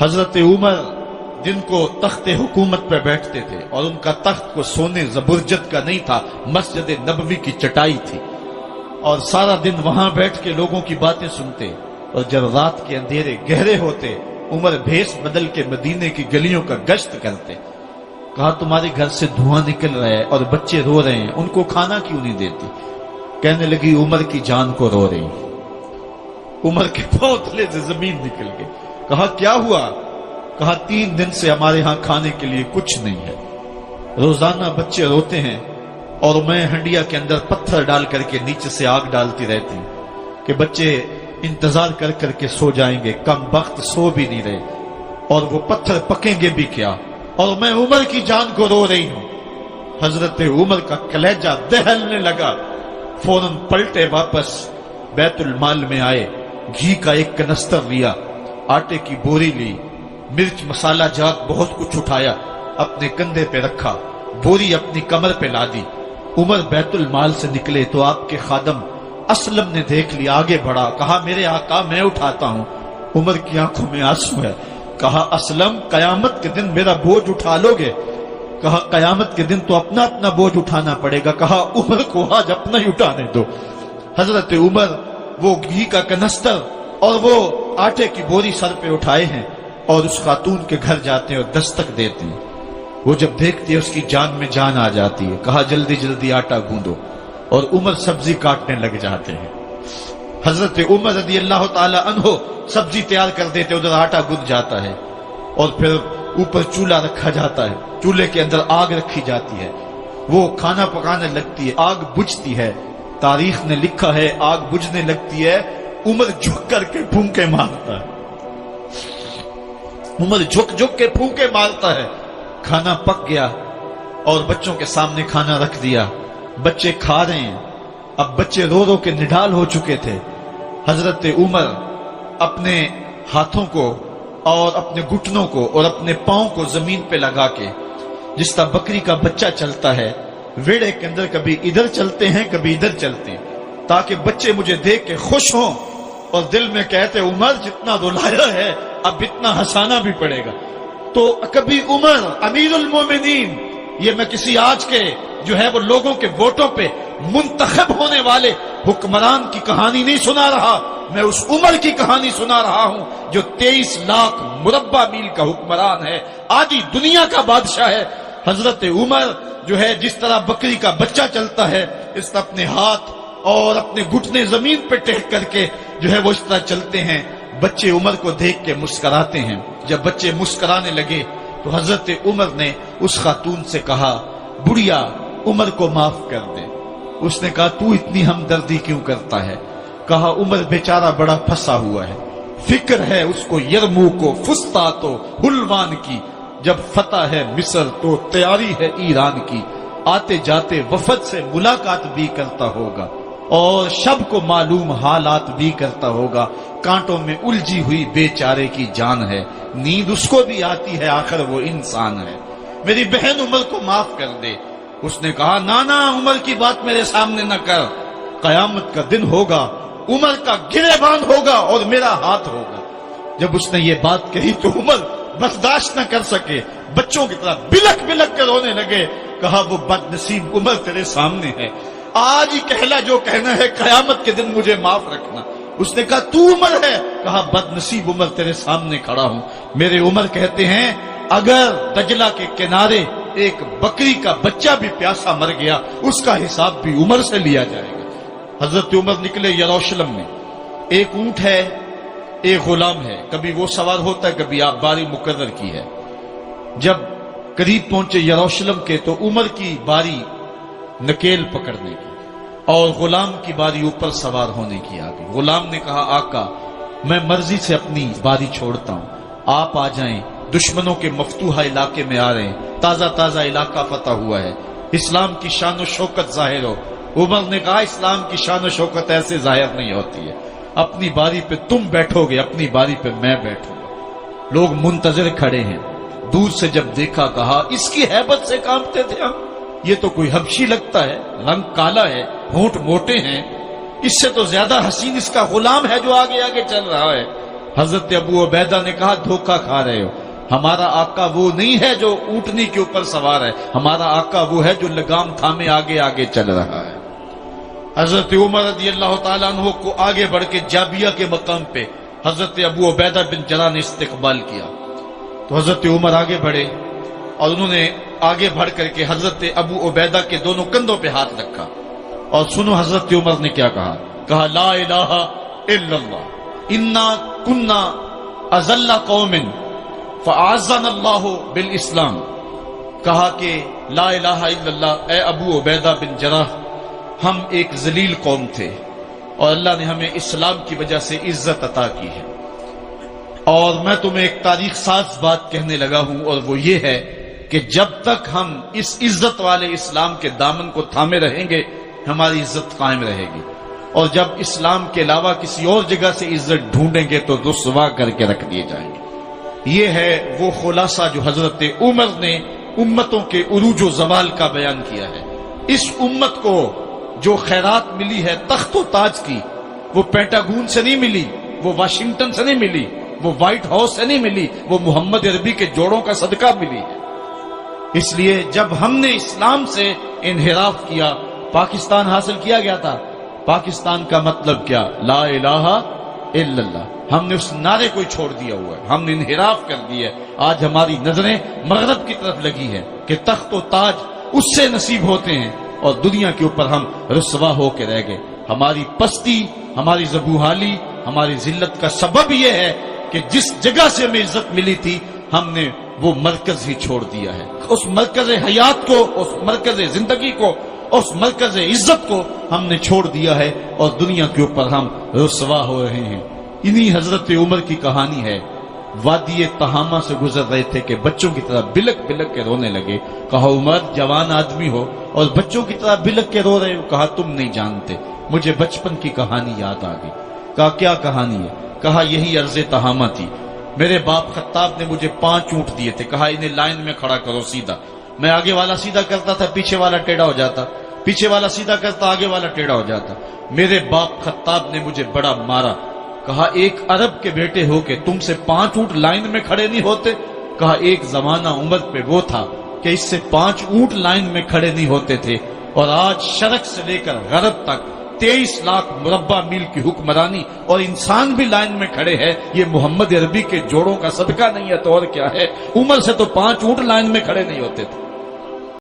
حضرت عمر جن کو تخت حکومت پہ بیٹھتے تھے اور ان کا تخت کو سونے زبرجد کا نہیں تھا، مسجد نبوی کی چٹائی تھی، اور سارا دن وہاں بیٹھ کے لوگوں کی باتیں سنتے، اور جب رات کے اندھیرے گہرے ہوتے عمر بھیس بدل کے مدینے کی گلیوں کا گشت کرتے۔ کہا تمہارے گھر سے دھواں نکل رہا ہے اور بچے رو رہے ہیں، ان کو کھانا کیوں نہیں دیتی؟ کہنے لگی عمر کی جان کو رو رہی۔ عمر کے پاؤں تلے سے زمین نکل گئی۔ کہا کیا ہوا؟ کہا 3 دن سے ہمارے ہاں کھانے کے لیے کچھ نہیں ہے، روزانہ بچے روتے ہیں اور میں ہنڈیا کے اندر پتھر ڈال کر کے نیچے سے آگ ڈالتی رہتی ہوں کہ بچے انتظار کر کر کے سو جائیں گے، کم وقت سو بھی نہیں رہے، اور وہ پتھر پکیں گے بھی کیا، اور میں عمر کی جان کو رو رہی ہوں۔ حضرت عمر کا کلیجہ دہلنے لگا، فوراً پلٹے، واپس بیت المال میں آئے، گھی کا ایک کنستر لیا، آٹے کی بوری لی، مرچ مسالہ جات بہت کچھ اٹھایا، اپنے کندھے پہ رکھا، بوری اپنی کمر پہ لا دی۔ عمر بیت المال سے نکلے تو آپ کے خادم اسلم نے دیکھ لیا، آگے بڑھا، کہا میرے آقا میں اٹھاتا ہوں۔ عمر کی آنکھوں میں آنسو ہے۔ کہا اسلم قیامت کے دن میرا بوجھ اٹھا لو گے؟ کہا قیامت کے دن تو اپنا اپنا بوجھ اٹھانا پڑے گا۔ کہا عمر کو آج اپنا ہی اٹھانے دو۔ حضرت عمر وہ گھی کا کنستر اور وہ آٹے کی بوری سر پہ اٹھائے ہیں اور اس خاتون کے گھر جاتے ہیں اور دستک دیتے ہیں۔ وہ جب دیکھتی ہے اس کی جان میں جان آ جاتی ہے۔ کہا جلدی جلدی آٹا گوندو، اور عمر سبزی کاٹنے لگ جاتے ہیں۔ حضرت عمر رضی اللہ تعالی عنہ سبزی تیار کر دیتے، ادھر آٹا گند جاتا ہے، اور پھر اوپر چولہا رکھا جاتا ہے، چولہے کے اندر آگ رکھی جاتی ہے، وہ کھانا پکانے لگتی ہے، آگ بجھتی ہے۔ تاریخ نے لکھا ہے آگ بجھنے لگتی ہے، عمر جھک کر کے پھونکے مارتا ہے، عمر جھک جھک کے پھونکے مارتا ہے۔ کھانا پک گیا اور بچوں کے سامنے کھانا رکھ دیا، بچے کھا رہے ہیں۔ اب بچے رو رو کے نڈال ہو چکے تھے۔ حضرت عمر اپنے ہاتھوں کو اور اپنے گھٹنوں کو اور اپنے پاؤں کو زمین پہ لگا کے، جس طرح بکری کا بچہ چلتا ہے، ویڑے کے اندر کبھی ادھر چلتے ہیں کبھی ادھر چلتے ہیں، تاکہ بچے مجھے دیکھ کے خوش ہوں اور دل میں کہتے عمر جتنا رلایا ہے اب اتنا ہنسانا بھی پڑے گا۔ تو کبھی عمر امیر المومنین، یہ میں کسی آج کے جو ہے وہ لوگوں کے ووٹوں پہ منتخب ہونے والے حکمران کی کہانی نہیں سنا رہا، میں اس عمر کی کہانی سنا رہا ہوں جو 23 لاکھ مربع میل کا حکمران ہے، آدھی دنیا کا بادشاہ ہے۔ حضرت عمر جو ہے جس طرح بکری کا بچہ چلتا ہے، اس طرح اپنے ہاتھ اور اپنے گھٹنے زمین پہ ٹیک کر کے جو ہے وہ اس طرح چلتے ہیں۔ بچے عمر کو دیکھ کے مسکراتے ہیں۔ جب بچے مسکرانے لگے تو حضرت عمر نے اس خاتون سے کہا بڑھیا عمر کو معاف کر دے۔ اس نے کہا تو اتنی ہمدردی کیوں کرتا ہے؟ کہا عمر بیچارہ بڑا پھنسا ہوا ہے، فکر ہے اس کو یرموک و فسطاط و حلوان کی، جب فتح ہے مصر تو تیاری ہے ایران کی، آتے جاتے وفد سے ملاقات بھی کرتا ہوگا اور شب کو معلوم حالات بھی کرتا ہوگا، کانٹوں میں الجھی ہوئی بیچارے کی جان ہے، نیند اس کو بھی آتی ہے، آخر وہ انسان ہے، میری بہن عمر کو معاف کر دے۔ اس نے کہا نانا عمر کی بات میرے سامنے نہ کر، قیامت کا دن ہوگا، عمر کا گریبان ہوگا اور میرا ہاتھ ہوگا۔ جب اس نے یہ بات کہی تو عمر برداشت نہ کر سکے، بچوں کی طرح بلک بلک کر رونے لگے۔ کہا وہ بد نصیب عمر تیرے سامنے ہے، آج ہی کہلا جو کہنا ہے، قیامت کے دن مجھے معاف رکھنا۔ اس نے کہا تو عمر ہے؟ کہا بد نصیب عمر تیرے سامنے کھڑا ہوں۔ میرے عمر کہتے ہیں اگر دجلہ کے کنارے ایک بکری کا بچہ بھی پیاسا مر گیا، اس کا حساب بھی عمر سے لیا جائے گا۔ حضرت عمر نکلے یروشلم میں، ایک اونٹ ہے ایک غلام ہے، کبھی وہ سوار ہوتا ہے کبھی آپ باری مقرر کی ہے۔ جب قریب پہنچے یروشلم کے تو عمر کی باری نکیل پکڑنے کی اور غلام کی باری اوپر سوار ہونے کی آ گئی۔ غلام نے کہا آقا میں مرضی سے اپنی باری چھوڑتا ہوں، آپ آ جائیں، دشمنوں کے مفتوحہ علاقے میں آ رہے ہیں، تازہ تازہ علاقہ فتح ہوا ہے، اسلام کی شان و شوکت ظاہر ہو۔ عمر نے کہا اسلام کی شان و شوکت ایسے ظاہر نہیں ہوتی ہے، اپنی باری پہ تم بیٹھو گے، اپنی باری پہ میں بیٹھوں گا۔ لوگ منتظر کھڑے ہیں، دور سے جب دیکھا کہا اس کی ہیبت سے کانپتے تھے ہم، یہ تو کوئی حبشی لگتا ہے، رنگ کالا ہے، ہونٹ موٹے ہیں، اس سے تو زیادہ حسین اس کا غلام ہے جو آگے آگے چل رہا ہے۔ حضرت ابو عبیدہ نے کہا دھوکہ کھا رہے ہو، ہمارا آقا وہ نہیں ہے جو اونٹنی کے اوپر سوار ہے، ہمارا آقا وہ ہے جو لگام تھامے آگے آگے چل رہا ہے۔ حضرت عمر رضی اللہ تعالیٰ عنہ کو آگے بڑھ کے جابیہ کے مقام پہ حضرت ابو عبیدہ بن جراح نے استقبال کیا، تو حضرت عمر آگے بڑھے اور انہوں نے آگے بڑھ کر کے حضرت ابو عبیدہ کے دونوں کندھوں پہ ہاتھ رکھا، اور سنو حضرت عمر نے کیا کہا لا الہ الا اللہ انا کنا اذل قوم فاعزنا اللہ بالاسلام، کہا کہ لا الہ الا اللہ، اے ابو عبیدہ بن جراح، ہم ایک ذلیل قوم تھے اور اللہ نے ہمیں اسلام کی وجہ سے عزت عطا کی ہے۔ اور میں تمہیں ایک تاریخ ساز بات کہنے لگا ہوں، اور وہ یہ ہے کہ جب تک ہم اس عزت والے اسلام کے دامن کو تھامے رہیں گے ہماری عزت قائم رہے گی، اور جب اسلام کے علاوہ کسی اور جگہ سے عزت ڈھونڈیں گے تو رسوا کر کے رکھ دیے جائیں گے۔ یہ ہے وہ خلاصہ جو حضرت عمر نے امتوں کے عروج و زوال کا بیان کیا ہے۔ اس امت کو جو خیرات ملی ہے تخت و تاج کی، وہ پینٹاگون سے نہیں ملی، وہ واشنگٹن سے نہیں ملی، وہ وائٹ ہاؤس سے نہیں ملی، وہ محمد عربی کے جوڑوں کا صدقہ ملی ہے۔ اس لیے جب ہم نے اسلام سے انحراف کیا، پاکستان حاصل کیا گیا تھا، پاکستان کا مطلب کیا؟ لا الہ الا اللہ۔ ہم نے اس نعرے کو چھوڑ دیا ہوا ہے، ہم نے انحراف کر دیا ہے۔ آج ہماری نظریں مغرب کی طرف لگی ہے کہ تخت و تاج اس سے نصیب ہوتے ہیں، اور دنیا کے اوپر ہم رسوا ہو کے رہ گئے۔ ہماری پستی، ہماری زبوحالی، ہماری ذلت کا سبب یہ ہے کہ جس جگہ سے ہمیں عزت ملی تھی ہم نے وہ مرکز ہی چھوڑ دیا ہے۔ اس مرکز حیات کو، اس مرکز زندگی کو، اس مرکز عزت کو ہم نے چھوڑ دیا ہے، اور دنیا کے اوپر ہم رسوا ہو رہے ہیں۔ انہی حضرت عمر کی کہانی ہے۔ وادی تہامہ سے گزر رہے تھے کہ بچوں کی طرح بلک بلک کے رونے لگے۔ کہا عمر جوان آدمی ہو اور بچوں کی طرح بلک کے رو رہے ہو؟ کہا تم نہیں جانتے، مجھے بچپن کی کہانی یاد آ گئی۔ کہا کیا کہانی ہے؟ کہا یہی عرض تہامہ تھی، میرے باپ خطاب نے مجھے 5 اونٹ دیے تھے، کہا انہیں لائن میں کھڑا کرو سیدھا۔ میں آگے والا سیدھا کرتا تھا، پیچھے والا ٹیڑھا ہو جاتا، پیچھے والا سیدھا کرتا، آگے والا ٹیڑھا ہو جاتا۔ میرے باپ خطاب نے مجھے بڑا مارا۔ کہا ایک عرب کے بیٹے ہو کہ تم سے 5 اونٹ لائن میں کھڑے نہیں ہوتے؟ کہا ایک زمانہ عمر پہ وہ تھا کہ اس سے 5 اونٹ لائن میں کھڑے نہیں ہوتے تھے، اور آج شرق سے لے کر غرب تک 23 لاکھ مربع میل کی حکمرانی اور انسان بھی لائن میں کھڑے ہیں۔ یہ محمد عربی کے جوڑوں کا صدقہ نہیں ہے تو اور کیا ہے؟ عمر سے تو 5 اونٹ لائن میں کھڑے نہیں ہوتے تھے۔